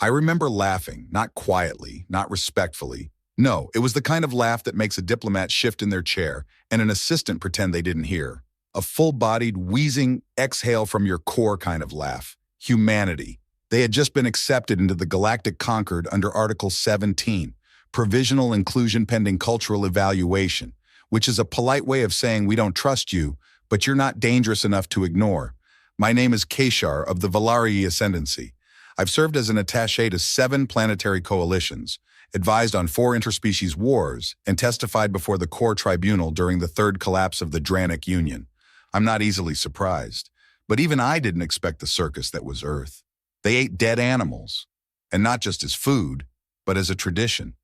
I remember laughing, not quietly, not respectfully. No, it was the kind of laugh that makes a diplomat shift in their chair and an assistant pretend they didn't hear. A full-bodied, wheezing, exhale from your core kind of laugh. Humanity. They had just been accepted into the Galactic Concord under Article 17, Provisional Inclusion Pending Cultural Evaluation, which is a polite way of saying we don't trust you, but you're not dangerous enough to ignore. My name is Keshar of the Velar Ascendancy. I've served as an attaché to 7 planetary coalitions, advised on 4 interspecies wars, and testified before the Core Tribunal during the 3rd collapse of the Dranic Union. I'm not easily surprised, but even I didn't expect the circus that was Earth. They ate dead animals, and not just as food, but as a tradition.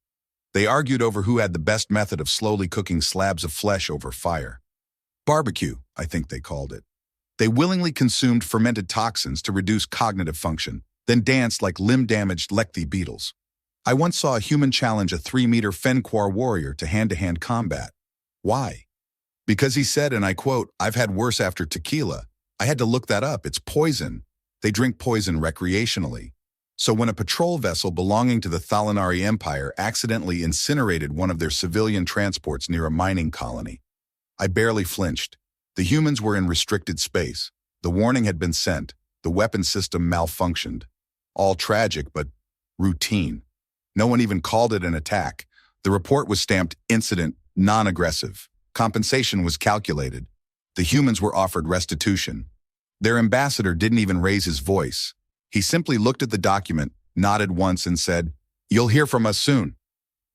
They argued over who had the best method of slowly cooking slabs of flesh over fire. Barbecue, I think they called it. They willingly consumed fermented toxins to reduce cognitive function, then danced like limb-damaged Lekthi beetles. I once saw a human challenge a 3-meter Fenquar warrior to hand-to-hand combat. Why? Because he said, and I quote, "I've had worse after tequila. I had to look that up. It's poison." They drink poison recreationally. So when a patrol vessel belonging to the Thalanari Empire accidentally incinerated one of their civilian transports near a mining colony, I barely flinched. The humans were in restricted space. The warning had been sent. The weapon system malfunctioned. All tragic, but routine. No one even called it an attack. The report was stamped incident, non-aggressive. Compensation was calculated. The humans were offered restitution. Their ambassador didn't even raise his voice. He simply looked at the document, nodded once, and said, "You'll hear from us soon."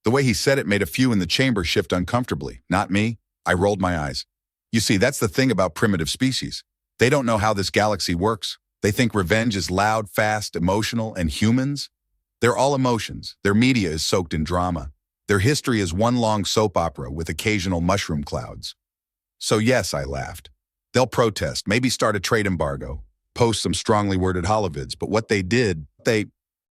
The way he said it made a few in the chamber shift uncomfortably. Not me. I rolled my eyes. You see, that's the thing about primitive species. They don't know how this galaxy works. They think revenge is loud, fast, emotional, and humans? They're all emotions. Their media is soaked in drama. Their history is one long soap opera with occasional mushroom clouds. So yes, I laughed. They'll protest, maybe start a trade embargo, post some strongly worded holovids, but what they did,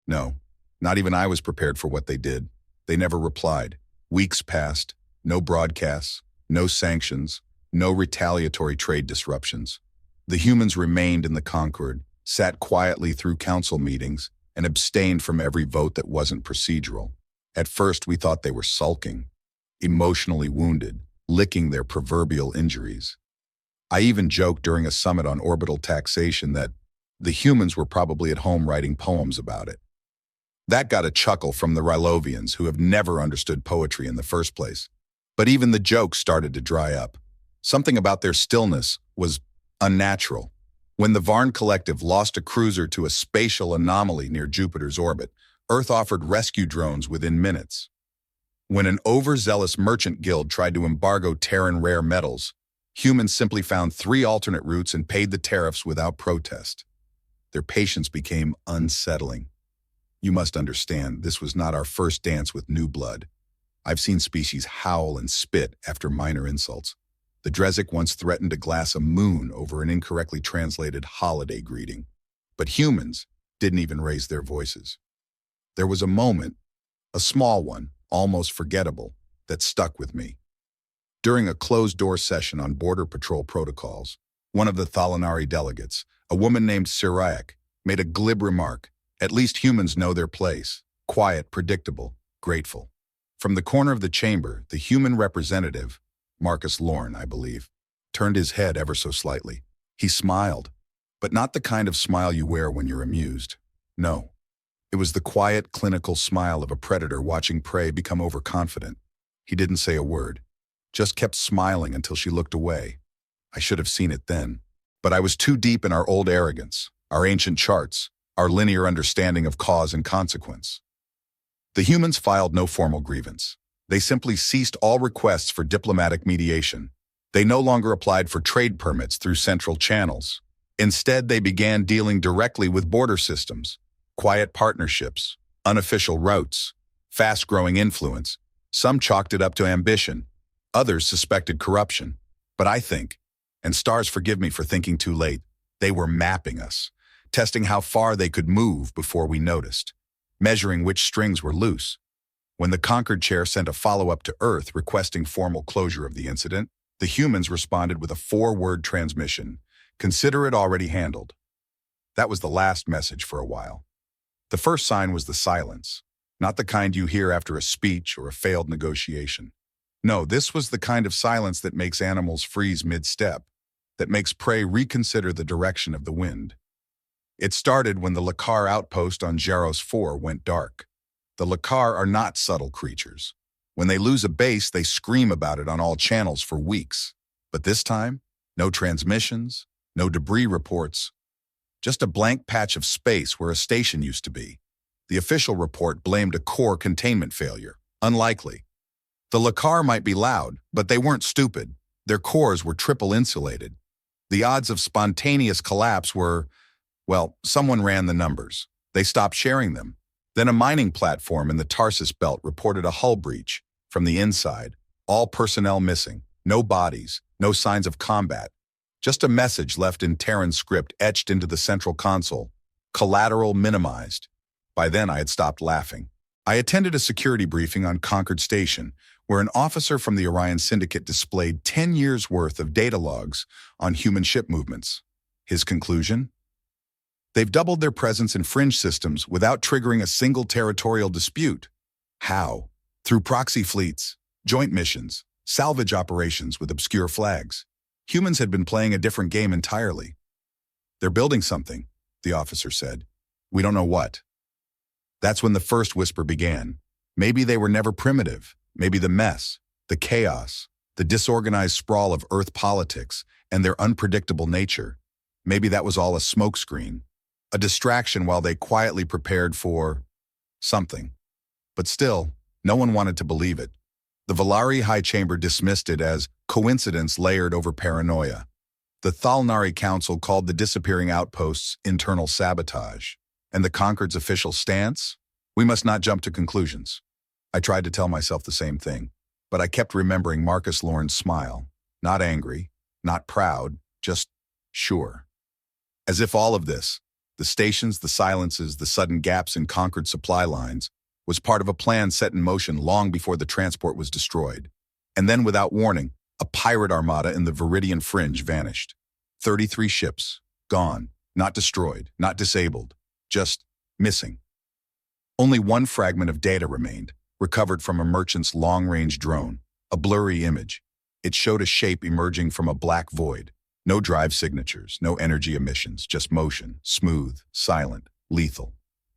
no, not even I was prepared for what they did. They never replied. Weeks passed, no broadcasts, no sanctions, no retaliatory trade disruptions. The humans remained in the Concord, sat quietly through council meetings, and abstained from every vote that wasn't procedural. At first, we thought they were sulking, emotionally wounded, licking their proverbial injuries. I even joked during a summit on orbital taxation that the humans were probably at home writing poems about it. That got a chuckle from the Rylovians, who have never understood poetry in the first place. But even the jokes started to dry up. Something about their stillness was unnatural. When the Varn Collective lost a cruiser to a spatial anomaly near Jupiter's orbit, Earth offered rescue drones within minutes. When an overzealous merchant guild tried to embargo Terran rare metals, humans simply found 3 alternate routes and paid the tariffs without protest. Their patience became unsettling. You must understand, this was not our first dance with new blood. I've seen species howl and spit after minor insults. The Dresic once threatened to glass a moon over an incorrectly translated holiday greeting. But humans didn't even raise their voices. There was a moment, a small one, almost forgettable, that stuck with me. During a closed-door session on border patrol protocols, one of the Thalanari delegates, a woman named Syriac, made a glib remark. At least humans know their place. Quiet, predictable, grateful. From the corner of the chamber, the human representative, Marcus Lorne, I believe, turned his head ever so slightly. He smiled, but not the kind of smile you wear when you're amused. No. It was the quiet, clinical smile of a predator watching prey become overconfident. He didn't say a word, just kept smiling until she looked away. I should have seen it then. But I was too deep in our old arrogance, our ancient charts, our linear understanding of cause and consequence. The humans filed no formal grievance. They simply ceased all requests for diplomatic mediation. They no longer applied for trade permits through central channels. Instead, they began dealing directly with border systems, quiet partnerships, unofficial routes, fast-growing influence. Some chalked it up to ambition. Others suspected corruption. But I think, and stars forgive me for thinking too late, they were mapping us, testing how far they could move before we noticed, measuring which strings were loose. When the Concord chair sent a follow-up to Earth requesting formal closure of the incident, the humans responded with a 4-word transmission: consider it already handled. That was the last message for a while. The first sign was the silence, not the kind you hear after a speech or a failed negotiation. No, this was the kind of silence that makes animals freeze mid-step, that makes prey reconsider the direction of the wind. It started when the Lakar outpost on Jaros 4 went dark. The Lakar are not subtle creatures. When they lose a base, they scream about it on all channels for weeks. But this time, no transmissions, no debris reports, just a blank patch of space where a station used to be. The official report blamed a core containment failure. Unlikely. The Lakar might be loud, but they weren't stupid. Their cores were triple insulated. The odds of spontaneous collapse were, well, someone ran the numbers. They stopped sharing them. Then a mining platform in the Tarsus belt reported a hull breach. From the inside, all personnel missing, no bodies, no signs of combat. Just a message left in Terran script etched into the central console. Collateral minimized. By then I had stopped laughing. I attended a security briefing on Concord Station, where an officer from the Orion Syndicate displayed 10 years' worth of data logs on human ship movements. His conclusion? They've doubled their presence in fringe systems without triggering a single territorial dispute. How? Through proxy fleets, joint missions, salvage operations with obscure flags. Humans had been playing a different game entirely. They're building something, the officer said. We don't know what. That's when the first whisper began. Maybe they were never primitive. Maybe the mess, the chaos, the disorganized sprawl of Earth politics and their unpredictable nature. Maybe that was all a smokescreen, a distraction while they quietly prepared for something. But still, no one wanted to believe it. The Velari High Chamber dismissed it as coincidence layered over paranoia. The Thalnari Council called the disappearing outposts internal sabotage. And the Concord's official stance? We must not jump to conclusions. I tried to tell myself the same thing, but I kept remembering Marcus Lorne's smile. Not angry, not proud, just sure. As if all of this, the stations, the silences, the sudden gaps in Concord supply lines, was part of a plan set in motion long before the transport was destroyed. And then, without warning, a pirate armada in the Viridian Fringe vanished. 33 ships, gone, not destroyed, not disabled, just missing. Only one fragment of data remained, recovered from a merchant's long-range drone, a blurry image. It showed a shape emerging from a black void. No drive signatures, no energy emissions, just motion, smooth, silent, lethal.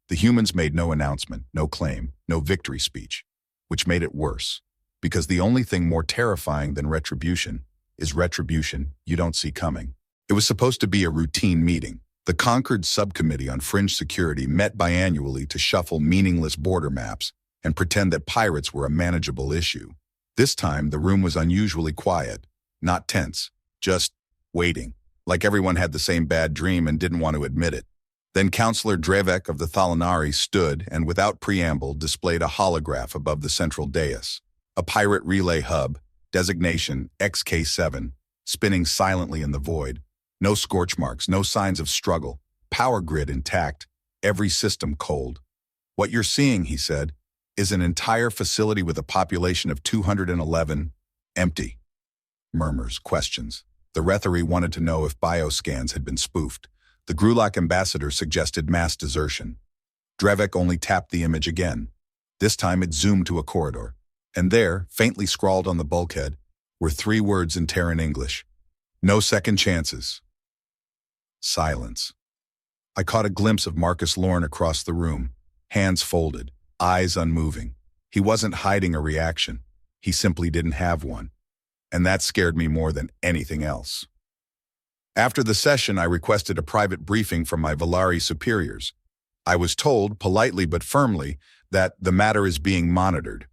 The humans made no announcement, no claim, no victory speech, which made it worse, because the only thing more terrifying than retribution is retribution you don't see coming. It was supposed to be a routine meeting. The Concord Subcommittee on Fringe Security met biannually to shuffle meaningless border maps and pretend that pirates were a manageable issue. This time, the room was unusually quiet, not tense, just waiting, like everyone had the same bad dream and didn't want to admit it. Then Counselor Drevek of the Thalanari stood and, without preamble, displayed a holograph above the central dais. A pirate relay hub, designation XK7, spinning silently in the void. No scorch marks, no signs of struggle. Power grid intact, every system cold. What you're seeing, he said, is an entire facility with a population of 211, empty. Murmurs, questions. The Rethari wanted to know if bioscans had been spoofed. The Grulak ambassador suggested mass desertion. Drevek only tapped the image again. This time it zoomed to a corridor. And there, faintly scrawled on the bulkhead, were 3 words in Terran English. No second chances. Silence. I caught a glimpse of Marcus Lorne across the room, hands folded, eyes unmoving. He wasn't hiding a reaction. He simply didn't have one. And that scared me more than anything else. After the session, I requested a private briefing from my Velari superiors. I was told, politely but firmly, that the matter is being monitored.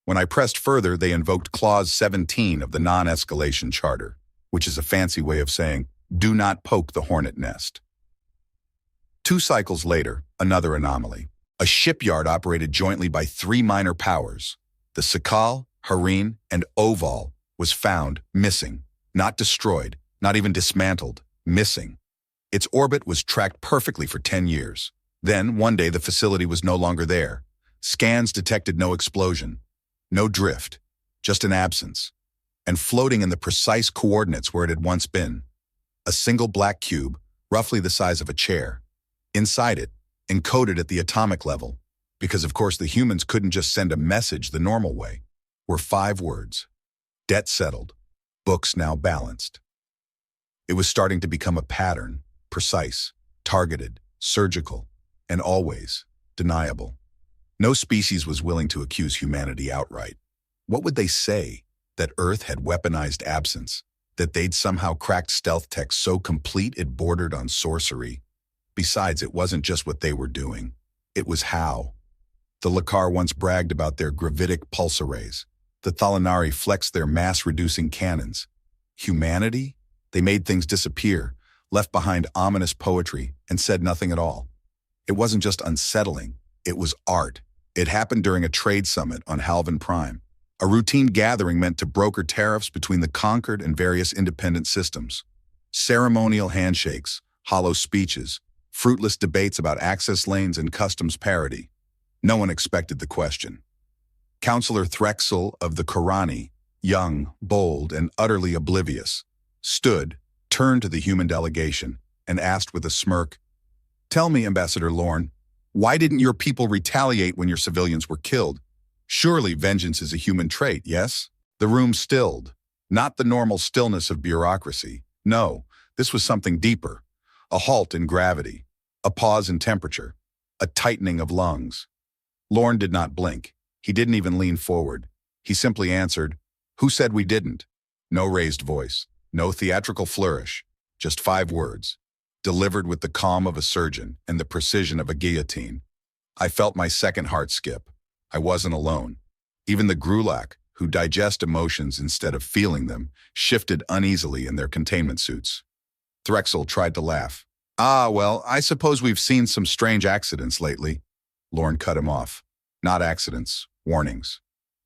When I pressed further, they invoked Clause 17 of the Non-Escalation Charter, which is a fancy way of saying, do not poke the hornet nest. 2 cycles later, another anomaly. A shipyard operated jointly by 3 minor powers, the Sakal, Hareen, and Oval, was found missing, not destroyed, not even dismantled, missing. Its orbit was tracked perfectly for 10 years. Then, one day, the facility was no longer there. Scans detected no explosion, no drift, just an absence. And floating in the precise coordinates where it had once been, a single black cube, roughly the size of a chair. Inside it, encoded at the atomic level, because of course the humans couldn't just send a message the normal way, were 5 words. Debt settled. Books now balanced. It was starting to become a pattern, precise, targeted, surgical, and always deniable. No species was willing to accuse humanity outright. What would they say? That Earth had weaponized absence, that they'd somehow cracked stealth tech so complete it bordered on sorcery. Besides, it wasn't just what they were doing, it was how. The Lakar once bragged about their gravitic pulse arrays. The Thalanari flexed their mass-reducing cannons. Humanity? They made things disappear, left behind ominous poetry, and said nothing at all. It wasn't just unsettling, it was art. It happened during a trade summit on Halvan Prime, a routine gathering meant to broker tariffs between the conquered and various independent systems. Ceremonial handshakes, hollow speeches, fruitless debates about access lanes and customs parity. No one expected the question. Councillor Threxel of the Korani, young, bold, and utterly oblivious, stood, turned to the human delegation, and asked with a smirk, "Tell me, Ambassador Lorne, why didn't your people retaliate when your civilians were killed? Surely vengeance is a human trait, yes?" The room stilled. Not the normal stillness of bureaucracy. No, this was something deeper. A halt in gravity, a pause in temperature, a tightening of lungs. Lorne did not blink. He didn't even lean forward. He simply answered, "Who said we didn't?" No raised voice, no theatrical flourish, just 5 words, delivered with the calm of a surgeon and the precision of a guillotine. I felt my second heart skip. I wasn't alone. Even the Grulak, who digest emotions instead of feeling them, shifted uneasily in their containment suits. Threxel tried to laugh. Well, I suppose we've seen some strange accidents lately." Lorne cut him off. Not accidents, warnings.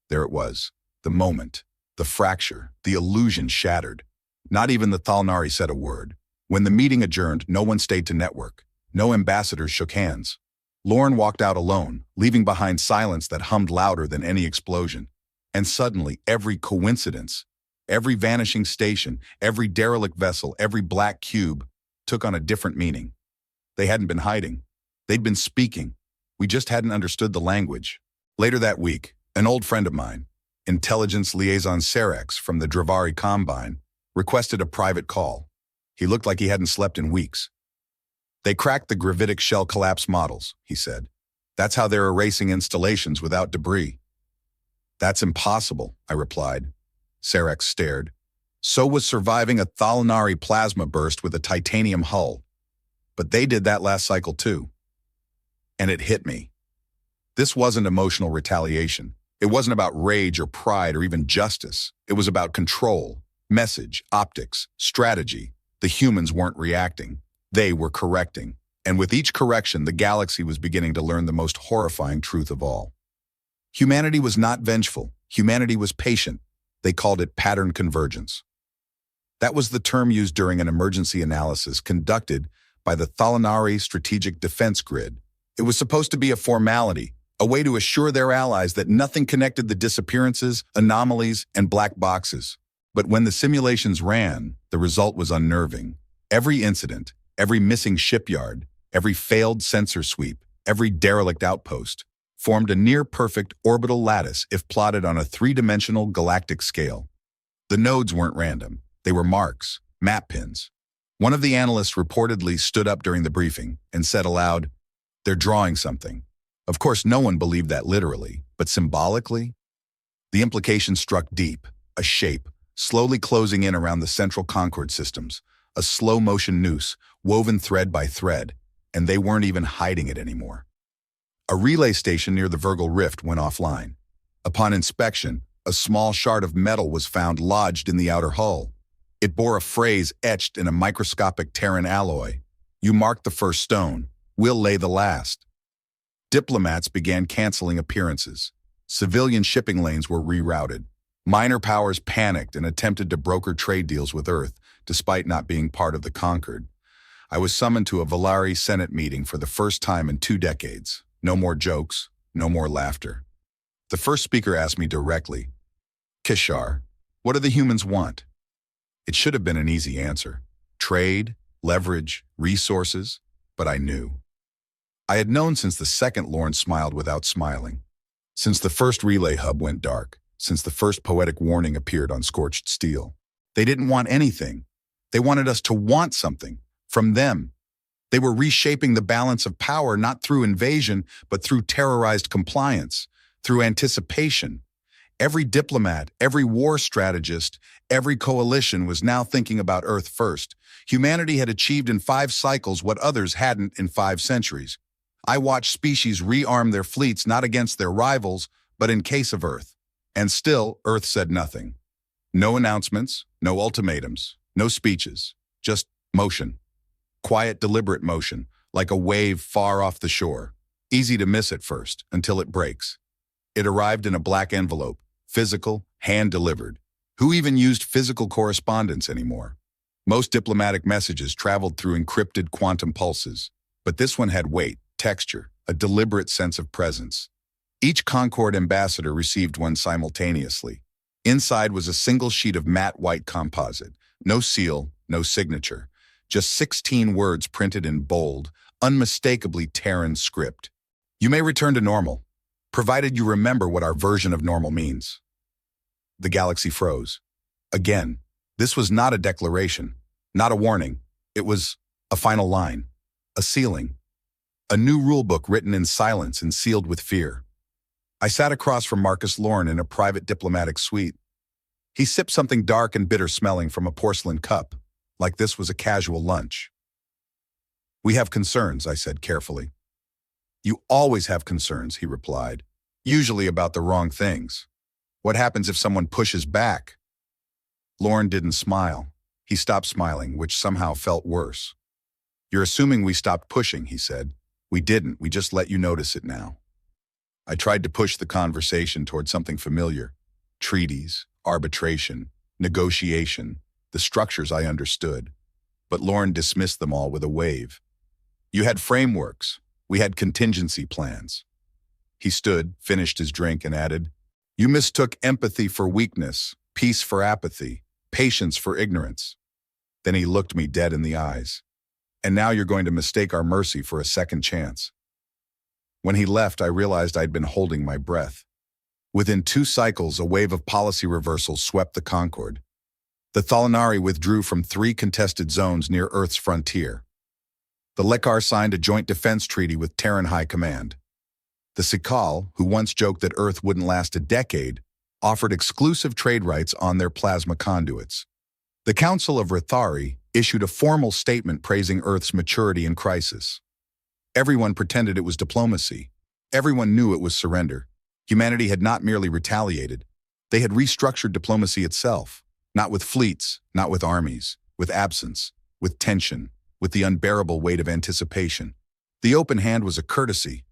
There it was. The moment, the fracture, the illusion shattered. Not even the Thalnari said a word. When the meeting adjourned, no one stayed to network. No ambassadors shook hands. Lorne walked out alone, leaving behind silence that hummed louder than any explosion. And suddenly, every coincidence, every vanishing station, every derelict vessel, every black cube, took on a different meaning. They hadn't been hiding. They'd been speaking. We just hadn't understood the language. Later that week, an old friend of mine, intelligence liaison Serex from the Dravari Combine, requested a private call. He looked like he hadn't slept in weeks. "They cracked the gravitic shell collapse models," he said. "That's how they're erasing installations without debris." "That's impossible," I replied. Serex stared. "So was surviving a Thalanari plasma burst with a titanium hull. But they did that last cycle too." And it hit me. This wasn't emotional retaliation. It wasn't about rage or pride or even justice. It was about control, message, optics, strategy. The humans weren't reacting. They were correcting. And with each correction, the galaxy was beginning to learn the most horrifying truth of all. Humanity was not vengeful. Humanity was patient. They called it pattern convergence. That was the term used during an emergency analysis conducted by the Thalanari Strategic Defense Grid. It was supposed to be a formality, a way to assure their allies that nothing connected the disappearances, anomalies, and black boxes. But when the simulations ran, the result was unnerving. Every incident, every missing shipyard, every failed sensor sweep, every derelict outpost, formed a near-perfect orbital lattice if plotted on a 3-dimensional galactic scale. The nodes weren't random. They were marks, map pins. One of the analysts reportedly stood up during the briefing and said aloud, "They're drawing something." Of course, no one believed that literally, but symbolically? The implication struck deep, a shape, slowly closing in around the central Concord systems, a slow-motion noose, woven thread by thread, and they weren't even hiding it anymore. A relay station near the Virgil Rift went offline. Upon inspection, a small shard of metal was found lodged in the outer hull. It bore a phrase etched in a microscopic Terran alloy. "You marked the first stone. We'll lay the last." Diplomats began canceling appearances. Civilian shipping lanes were rerouted. Minor powers panicked and attempted to broker trade deals with Earth, despite not being part of the conquered. I was summoned to a Velari Senate meeting for the first time in 2 decades. No more jokes, no more laughter. The first speaker asked me directly, "Kishar, what do the humans want?" It should have been an easy answer. Trade, leverage, resources, but I knew. I had known since the second Lorne smiled without smiling. Since the first relay hub went dark. Since the first poetic warning appeared on scorched steel. They didn't want anything. They wanted us to want something. From them. They were reshaping the balance of power not through invasion, but through terrorized compliance. Through anticipation. Every diplomat, every war strategist, every coalition was now thinking about Earth first. Humanity had achieved in 5 cycles what others hadn't in 5 centuries. I watched species rearm their fleets not against their rivals, but in case of Earth. And still, Earth said nothing. No announcements, no ultimatums, no speeches, just motion. Quiet, deliberate motion, like a wave far off the shore. Easy to miss at first, until it breaks. It arrived in a black envelope, physical, hand-delivered. Who even used physical correspondence anymore? Most diplomatic messages traveled through encrypted quantum pulses, but this one had weight, texture, a deliberate sense of presence. Each Concord ambassador received one simultaneously. Inside was a single sheet of matte white composite, no seal, no signature, just 16 words printed in bold, unmistakably Terran script. You may return to normal, provided you remember what our version of normal means. The galaxy froze. Again, this was not a declaration, not a warning. It was a final line, a ceiling. A new rulebook written in silence and sealed with fear. I sat across from Marcus Lorne in a private diplomatic suite. He sipped something dark and bitter-smelling from a porcelain cup, like this was a casual lunch. "We have concerns," I said carefully. "You always have concerns," he replied, "usually about the wrong things. What happens if someone pushes back?" Lorne didn't smile. He stopped smiling, which somehow felt worse. "You're assuming we stopped pushing," he said. "We didn't, we just let you notice it now." I tried to push the conversation toward something familiar. Treaties, arbitration, negotiation, the structures I understood. But Lorne dismissed them all with a wave. "You had frameworks. We had contingency plans." He stood, finished his drink, and added, "You mistook empathy for weakness, peace for apathy, patience for ignorance." Then he looked me dead in the eyes. "And now you're going to mistake our mercy for a second chance." When he left, I realized I'd been holding my breath. Within 2 cycles, a wave of policy reversals swept the Concord. The Thalanari withdrew from 3 contested zones near Earth's frontier. The Lekar signed a joint defense treaty with Terran High Command. The Sikal, who once joked that Earth wouldn't last a decade, offered exclusive trade rights on their plasma conduits. The Council of Rathari issued a formal statement praising Earth's maturity in crisis. Everyone pretended it was diplomacy. Everyone knew it was surrender. Humanity had not merely retaliated. They had restructured diplomacy itself, not with fleets, not with armies, with absence, with tension, with the unbearable weight of anticipation. The open hand was a courtesy.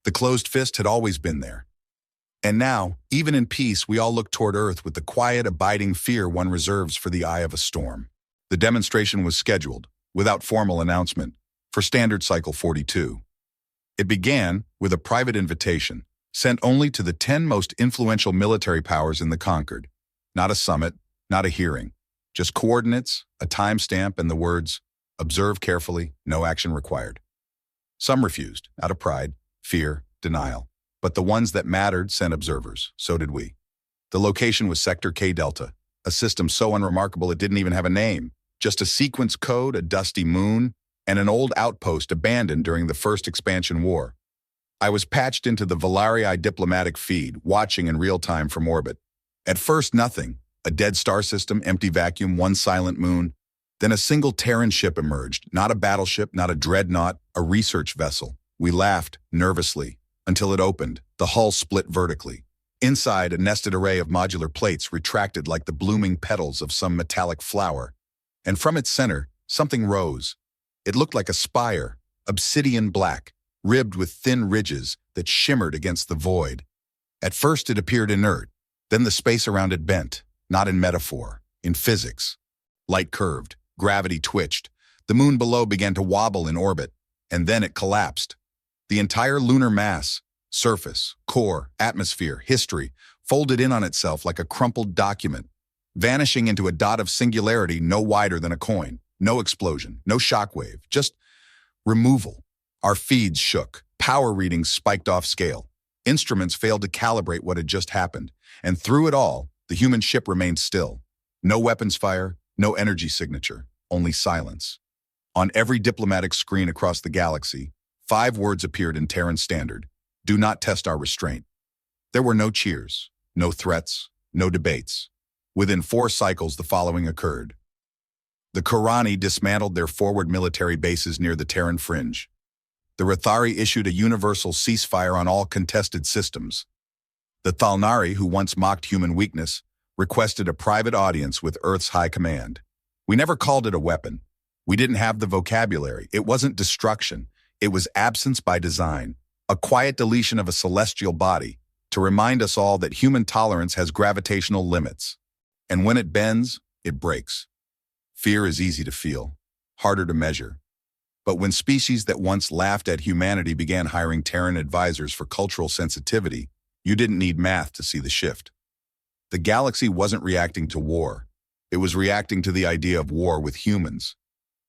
The closed fist had always been there. And now, even in peace, we all look toward Earth with the quiet, abiding fear one reserves for the eye of a storm. The demonstration was scheduled, without formal announcement, for Standard Cycle 42. It began with a private invitation, sent only to the 10 most influential military powers in the Concord. Not a summit, not a hearing. Just coordinates, a timestamp, and the words, "Observe carefully, no action required." Some refused, out of pride, fear, denial. But the ones that mattered sent observers. So did we. The location was Sector K Delta, a system so unremarkable it didn't even have a name. Just a sequence code, a dusty moon, and an old outpost abandoned during the First Expansion War. I was patched into the Velar diplomatic feed, watching in real time from orbit. At first, nothing. A dead star system, empty vacuum, one silent moon. Then a single Terran ship emerged. Not a battleship, not a dreadnought, a research vessel. We laughed, nervously, until it opened. The hull split vertically. Inside, a nested array of modular plates retracted like the blooming petals of some metallic flower. And from its center, something rose. It looked like a spire, obsidian black, ribbed with thin ridges that shimmered against the void. At first it appeared inert, then the space around it bent, not in metaphor, in physics. Light curved, gravity twitched, the moon below began to wobble in orbit, and then it collapsed. The entire lunar mass, surface, core, atmosphere, history, folded in on itself like a crumpled document, vanishing into a dot of singularity no wider than a coin. No explosion, no shockwave, just removal. Our feeds shook. Power readings spiked off scale. Instruments failed to calibrate what had just happened, and through it all, the human ship remained still. No weapons fire, no energy signature, only silence. On every diplomatic screen across the galaxy, 5 words appeared in Terran Standard: "Do not test our restraint." There were no cheers, no threats, no debates. Within 4 cycles, the following occurred. The Korani dismantled their forward military bases near the Terran fringe. The Rathari issued a universal ceasefire on all contested systems. The Thalnari, who once mocked human weakness, requested a private audience with Earth's high command. We never called it a weapon. We didn't have the vocabulary. It wasn't destruction. It was absence by design, a quiet deletion of a celestial body to remind us all that human tolerance has gravitational limits. And when it bends, it breaks. Fear is easy to feel, harder to measure. But when species that once laughed at humanity began hiring Terran advisors for cultural sensitivity, you didn't need math to see the shift. The galaxy wasn't reacting to war. It was reacting to the idea of war with humans.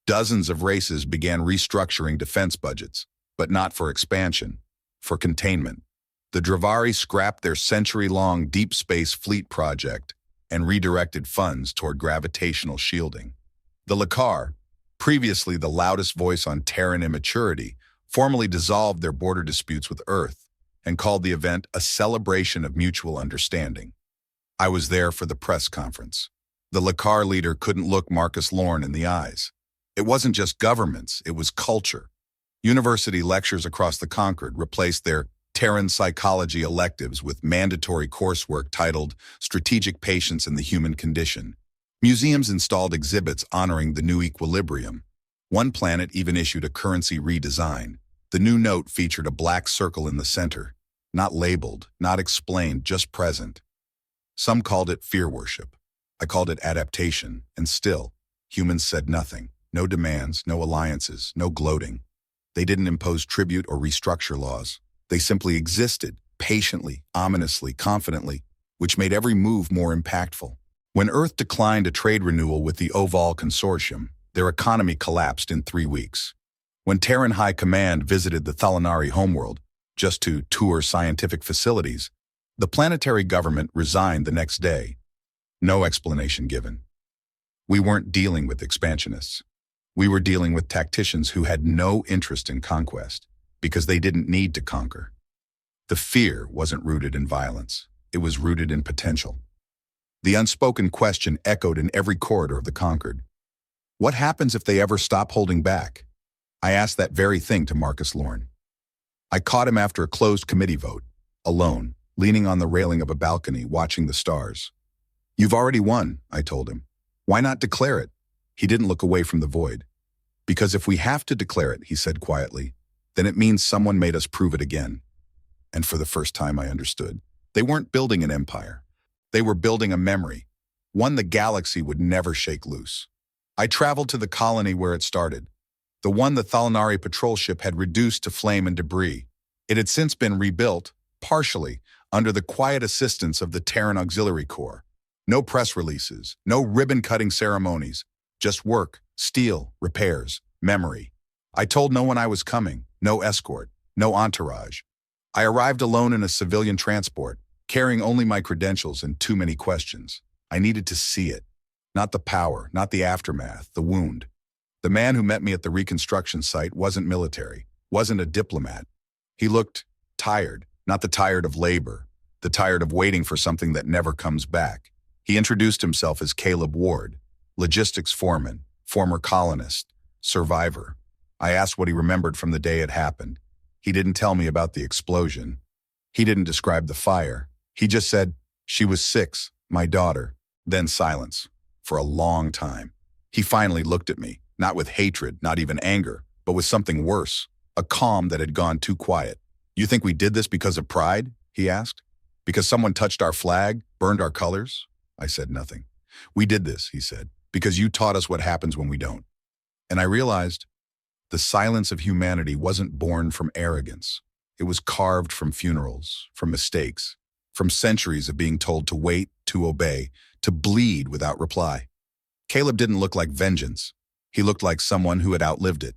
Dozens of races began restructuring defense budgets, but not for expansion, for containment. The Dravari scrapped their century-long deep space fleet project and redirected funds toward gravitational shielding. The Lakar, previously the loudest voice on Terran immaturity, formally dissolved their border disputes with Earth and called the event a celebration of mutual understanding. I was there for the press conference. The Lakar leader couldn't look Marcus Lorne in the eyes. It wasn't just governments, it was culture. University lectures across the Concord replaced their Terran psychology electives with mandatory coursework titled Strategic Patience in the Human Condition. Museums installed exhibits honoring the new equilibrium. One planet even issued a currency redesign. The new note featured a black circle in the center, not labeled, not explained, just present. Some called it fear worship. I called it adaptation, and still, humans said nothing. No demands, no alliances, no gloating. They didn't impose tribute or restructure laws. They simply existed, patiently, ominously, confidently, which made every move more impactful. When Earth declined a trade renewal with the Oval Consortium, their economy collapsed in 3 weeks. When Terran High Command visited the Thalnari homeworld, just to tour scientific facilities, the planetary government resigned the next day. No explanation given. We weren't dealing with expansionists. We were dealing with tacticians who had no interest in conquest, because they didn't need to conquer. The fear wasn't rooted in violence. It was rooted in potential. The unspoken question echoed in every corridor of the Concord. What happens if they ever stop holding back? I asked that very thing to Marcus Lorne. I caught him after a closed committee vote, alone, leaning on the railing of a balcony, watching the stars. "You've already won," I told him. "Why not declare it?" He didn't look away from the void. "Because if we have to declare it," he said quietly, "then it means someone made us prove it again." And for the first time I understood. They weren't building an empire. They were building a memory, one the galaxy would never shake loose. I traveled to the colony where it started, the one the Thalnari patrol ship had reduced to flame and debris. It had since been rebuilt, partially, under the quiet assistance of the Terran Auxiliary Corps. No press releases, no ribbon-cutting ceremonies, just work, steel, repairs, memory. I told no one I was coming, no escort, no entourage. I arrived alone in a civilian transport, carrying only my credentials and too many questions. I needed to see it. Not the power, not the aftermath, the wound. The man who met me at the reconstruction site wasn't military, wasn't a diplomat. He looked tired, not the tired of labor, the tired of waiting for something that never comes back. He introduced himself as Caleb Ward, logistics foreman, former colonist, survivor. I asked what he remembered from the day it happened. He didn't tell me about the explosion. He didn't describe the fire. He just said, "She was 6, my daughter." Then silence, for a long time. He finally looked at me, not with hatred, not even anger, but with something worse, a calm that had gone too quiet. "You think we did this because of pride?" he asked. "Because someone touched our flag, burned our colors?" I said nothing. "We did this," he said, "because you taught us what happens when we don't." And I realized the silence of humanity wasn't born from arrogance. It was carved from funerals, from mistakes, from centuries of being told to wait, to obey, to bleed without reply. Caleb didn't look like vengeance. He looked like someone who had outlived it.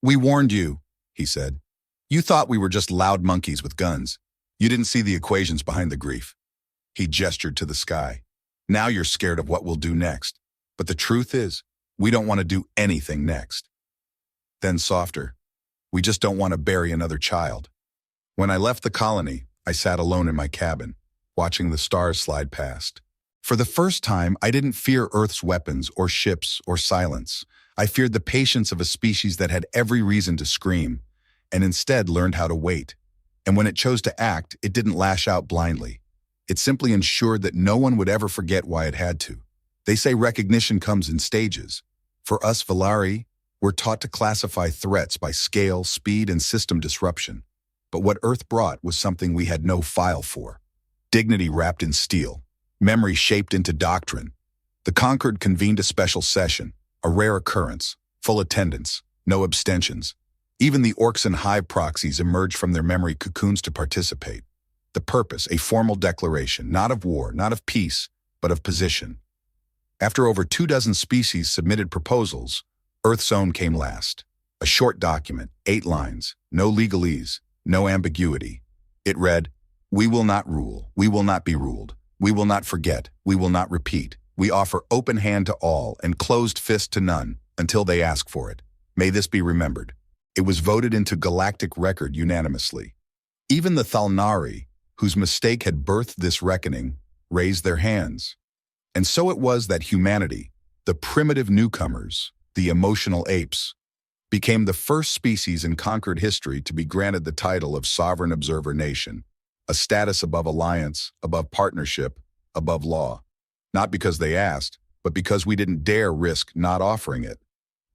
"We warned you," he said. You thought we were just loud monkeys with guns. You didn't see the equations behind the grief. He gestured to the sky. Now you're scared of what we'll do next. But the truth is, we don't want to do anything next. Then softer. We just don't want to bury another child. When I left the colony, I sat alone in my cabin, watching the stars slide past. For the first time, I didn't fear Earth's weapons or ships or silence. I feared the patience of a species that had every reason to scream, and instead learned how to wait. And when it chose to act, it didn't lash out blindly. It simply ensured that no one would ever forget why it had to. They say recognition comes in stages. For us Velari, we're taught to classify threats by scale, speed, and system disruption. But what Earth brought was something we had no file for. Dignity wrapped in steel, memory shaped into doctrine. The Conquered convened a special session, a rare occurrence, full attendance, no abstentions. Even the Orcs and Hive proxies emerged from their memory cocoons to participate. The purpose, a formal declaration, not of war, not of peace, but of position. After over 24 species submitted proposals, Earth's own came last. A short document, 8 lines, no legalese, no ambiguity. It read, "We will not rule, we will not be ruled. We will not forget, we will not repeat. We offer open hand to all and closed fist to none until they ask for it. May this be remembered." It was voted into galactic record unanimously. Even the Thalnari, whose mistake had birthed this reckoning, raised their hands. And so it was that humanity, the primitive newcomers, the emotional apes, became the first species in Conquered history to be granted the title of Sovereign Observer Nation, a status above alliance, above partnership, above law. Not because they asked, but because we didn't dare risk not offering it.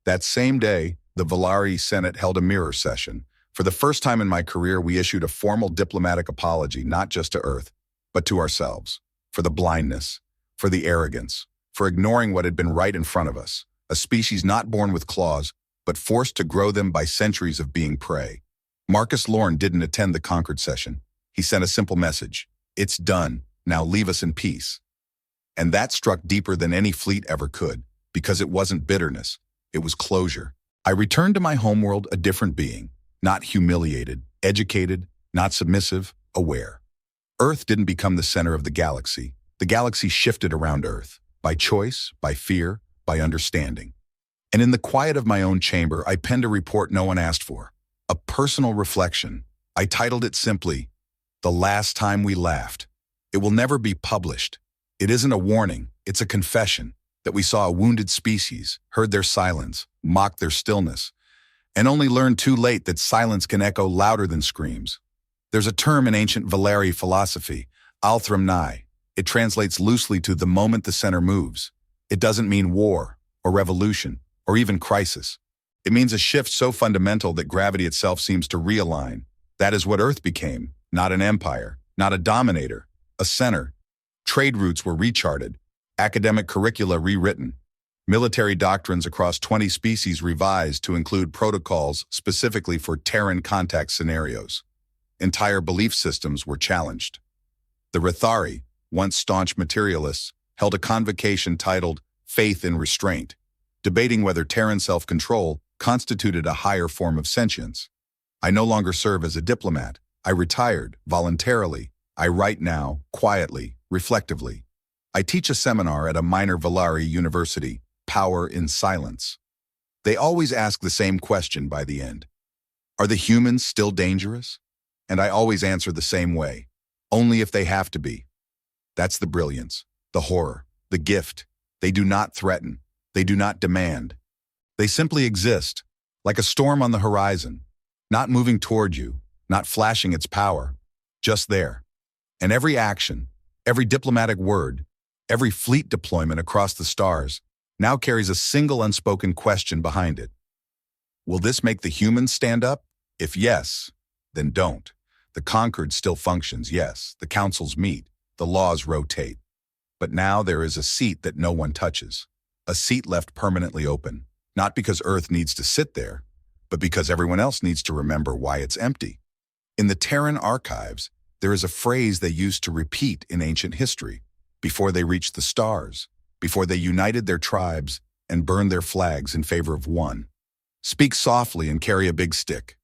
That same day, the Velari Senate held a mirror session. For the first time in my career, we issued a formal diplomatic apology, not just to Earth, but to ourselves, for the blindness, for the arrogance, for ignoring what had been right in front of us, a species not born with claws, but forced to grow them by centuries of being prey. Marcus Lorne didn't attend the Conquered session. He sent a simple message: "It's done, now leave us in peace." And that struck deeper than any fleet ever could, because it wasn't bitterness, it was closure. I returned to my homeworld a different being, not humiliated, educated, not submissive, aware. Earth didn't become the center of the galaxy. The galaxy shifted around Earth, by choice, by fear, by understanding. And in the quiet of my own chamber, I penned a report no one asked for, a personal reflection. I titled it simply, "The Last Time We Laughed." It will never be published. It isn't a warning, it's a confession that we saw a wounded species, heard their silence, mocked their stillness, and only learned too late that silence can echo louder than screams. There's a term in ancient Velar philosophy, althram nai. It translates loosely to the moment the center moves. It doesn't mean war, or revolution, or even crisis. It means a shift so fundamental that gravity itself seems to realign. That is what Earth became, not an empire, not a dominator, a center. Trade routes were recharted, academic curricula rewritten, military doctrines across 20 species revised to include protocols specifically for Terran contact scenarios. Entire belief systems were challenged. The Rithari, once staunch materialists, held a convocation titled Faith in Restraint, debating whether Terran self-control constituted a higher form of sentience. I no longer serve as a diplomat. I retired, voluntarily. I write now, quietly, reflectively. I teach a seminar at a minor Velari university, Power in Silence. They always ask the same question by the end. Are the humans still dangerous? And I always answer the same way. Only if they have to be. That's the brilliance, the horror, the gift. They do not threaten. They do not demand. They simply exist, like a storm on the horizon, not moving toward you, not flashing its power, just there. And every action, every diplomatic word, every fleet deployment across the stars now carries a single unspoken question behind it. Will this make the humans stand up? If yes, then don't. The Conquered still functions, yes. The councils meet, the laws rotate. But now there is a seat that no one touches. A seat left permanently open, not because Earth needs to sit there, but because everyone else needs to remember why it's empty. In the Terran archives, there is a phrase they used to repeat in ancient history, before they reached the stars, before they united their tribes and burned their flags in favor of one. Speak softly and carry a big stick.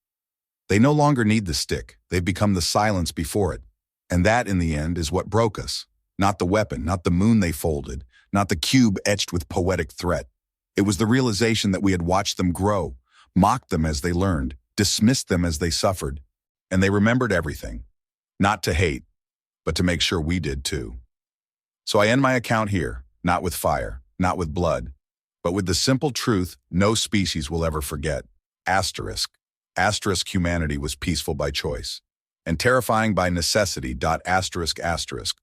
They no longer need the stick. They've become the silence before it. And that, in the end, is what broke us. Not the weapon, not the moon they folded, not the cube etched with poetic threat. It was the realization that we had watched them grow, mocked them as they learned, dismissed them as they suffered. And they remembered everything. Not to hate, but to make sure we did too. So I end my account here, not with fire, not with blood, but with the simple truth no species will ever forget. Asterisk. Asterisk humanity was peaceful by choice and terrifying by necessity. Asterisk asterisk.